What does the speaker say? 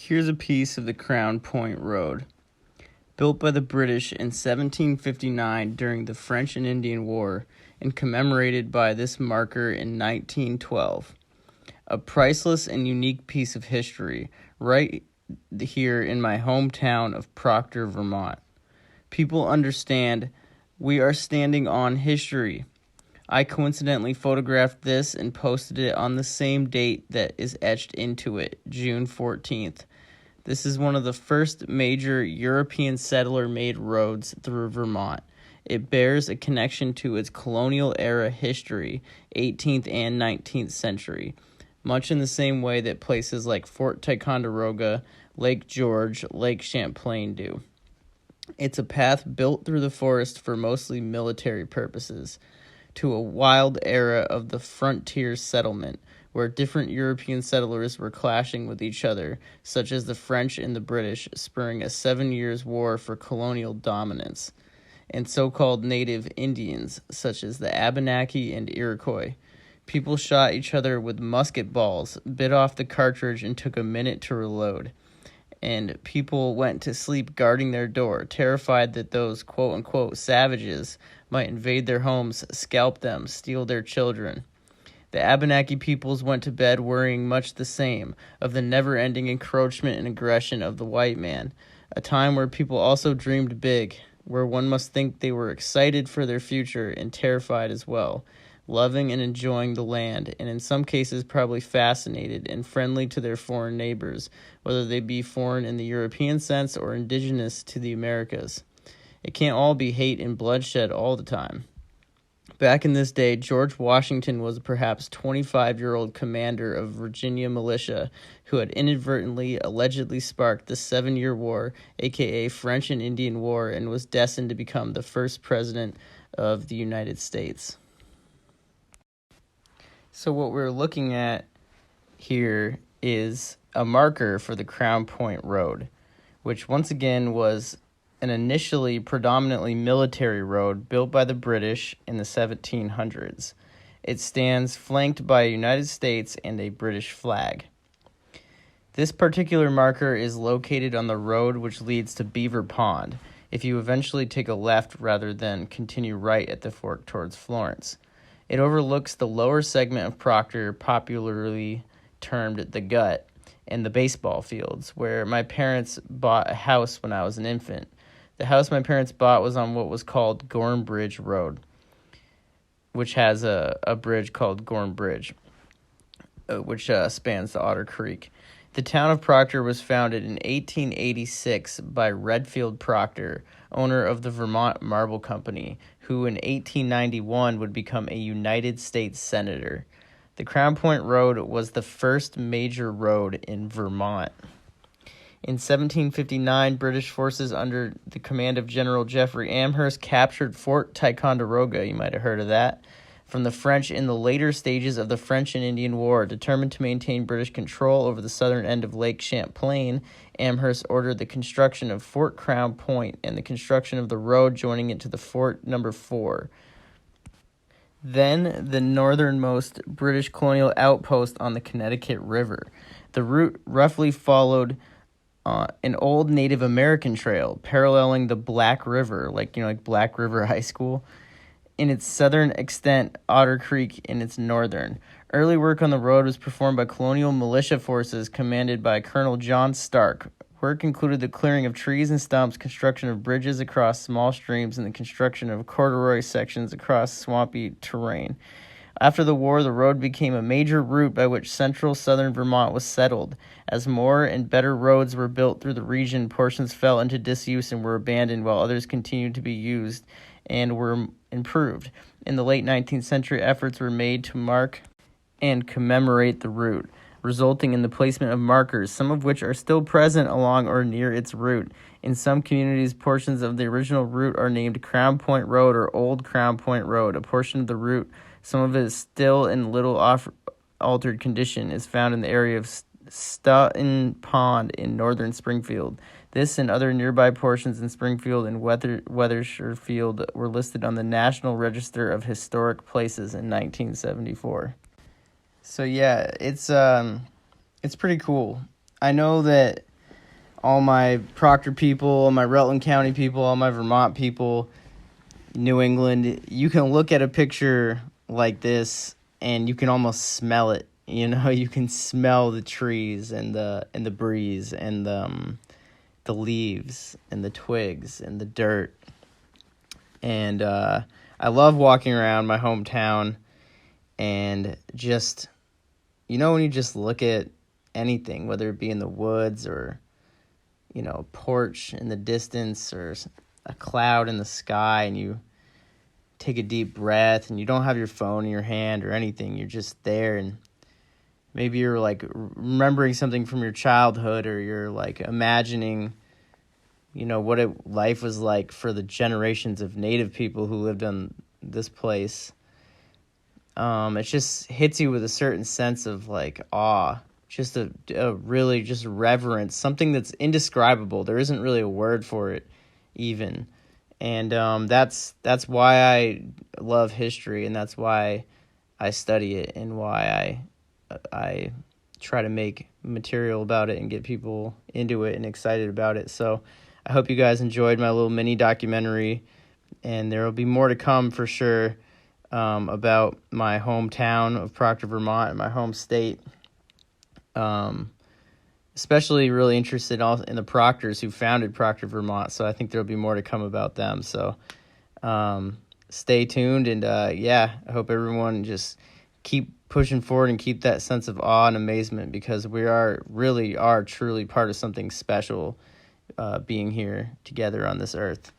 Here's a piece of the Crown Point Road. Built by the British in 1759 during the French and Indian War and commemorated by this marker in 1912. A priceless and unique piece of history right here in my hometown of Proctor, Vermont. People understand we are standing on history. I coincidentally photographed this and posted it on the same date that is etched into it, June 14th. This is one of the first major European settler-made roads through Vermont. It bears a connection to its colonial era history, 18th and 19th century, much in the same way that places like Fort Ticonderoga, Lake George, Lake Champlain do. It's a path built through the forest for mostly military purposes, to a wild era of the frontier settlement, where different European settlers were clashing with each other, such as the French and the British, spurring a 7 years war for colonial dominance, and so-called native Indians, such as the Abenaki and Iroquois. People shot each other with musket balls, bit off the cartridge, and took a minute to reload. And people went to sleep guarding their door, terrified that those quote-unquote savages might invade their homes, scalp them, steal their children. The Abenaki peoples went to bed worrying much the same, of the never-ending encroachment and aggression of the white man, a time where people also dreamed big, where one must think they were excited for their future and terrified as well, loving and enjoying the land, and in some cases probably fascinated and friendly to their foreign neighbors, whether they be foreign in the European sense or indigenous to the Americas. It can't all be hate and bloodshed all the time. Back in this day, George Washington was a perhaps 25-year-old commander of Virginia militia who had inadvertently, allegedly sparked the 7-Year War, aka French and Indian War, and was destined to become the first president of the United States. So what we're looking at here is a marker for the Crown Point Road, which once again was an initially predominantly military road built by the British in the 1700s. It stands flanked by a United States and a British flag. This particular marker is located on the road which leads to Beaver Pond, if you eventually take a left rather than continue right at the fork towards Florence. It overlooks the lower segment of Proctor, popularly termed the Gut, and the baseball fields, where my parents bought a house when I was an infant. The house my parents bought was on what was called Gorn Bridge Road, which has a bridge called Gorn Bridge, which spans the Otter Creek. The town of Proctor was founded in 1886 by Redfield Proctor, owner of the Vermont Marble Company, who in 1891 would become a United States Senator. The Crown Point Road was the first major road in Vermont. In 1759, British forces under the command of General Jeffrey Amherst captured Fort Ticonderoga, you might have heard of that, from the French in the later stages of the French and Indian War. Determined to maintain British control over the southern end of Lake Champlain, Amherst ordered the construction of Fort Crown Point and the construction of the road joining it to the Fort No. 4. Then the northernmost British colonial outpost on the Connecticut River. The route roughly followed an old Native American trail paralleling the Black River, like Black River High School, in its southern extent, Otter Creek in its northern. Early work on the road was performed by colonial militia forces commanded by Colonel John Stark. Work included the clearing of trees and stumps, construction of bridges across small streams, and the construction of corduroy sections across swampy terrain. After the war, the road became a major route by which central southern Vermont was settled. As more and better roads were built through the region, portions fell into disuse and were abandoned, while others continued to be used and were improved. In the late 19th century, efforts were made to mark and commemorate the route, resulting in the placement of markers, some of which are still present along or near its route. In some communities, portions of the original route are named Crown Point Road or Old Crown Point Road. A portion of the route, some of it is still in little altered condition, is found in the area of Stoughton Pond in northern Springfield. This and other nearby portions in Springfield and Wethersfield were listed on the National Register of Historic Places in 1974. So yeah, it's pretty cool. I know that all my Proctor people, all my Rutland County people, all my Vermont people, New England, you can look at a picture like this and you can almost smell it. You know, you can smell the trees and the breeze and the leaves and the twigs and the dirt. And I love walking around my hometown and just, you know, when you just look at anything, whether it be in the woods or, you know, a porch in the distance or a cloud in the sky, and you take a deep breath and you don't have your phone in your hand or anything, you're just there, and maybe you're like remembering something from your childhood, or you're like imagining, you know, what life was like for the generations of native people who lived on this place. It just hits you with a certain sense of like awe, just a really just reverence, something that's indescribable. There isn't really a word for it even. And that's why I love history, and that's why I study it, and why I try to make material about it and get people into it and excited about it. So I hope you guys enjoyed my little mini documentary, and there will be more to come for sure about my hometown of Proctor, Vermont, and my home state. Especially really interested in the Proctors who founded Proctor Vermont, so I think there'll be more to come about them. So stay tuned, and I hope everyone just keep pushing forward and keep that sense of awe and amazement, because we are truly part of something special being here together on this earth.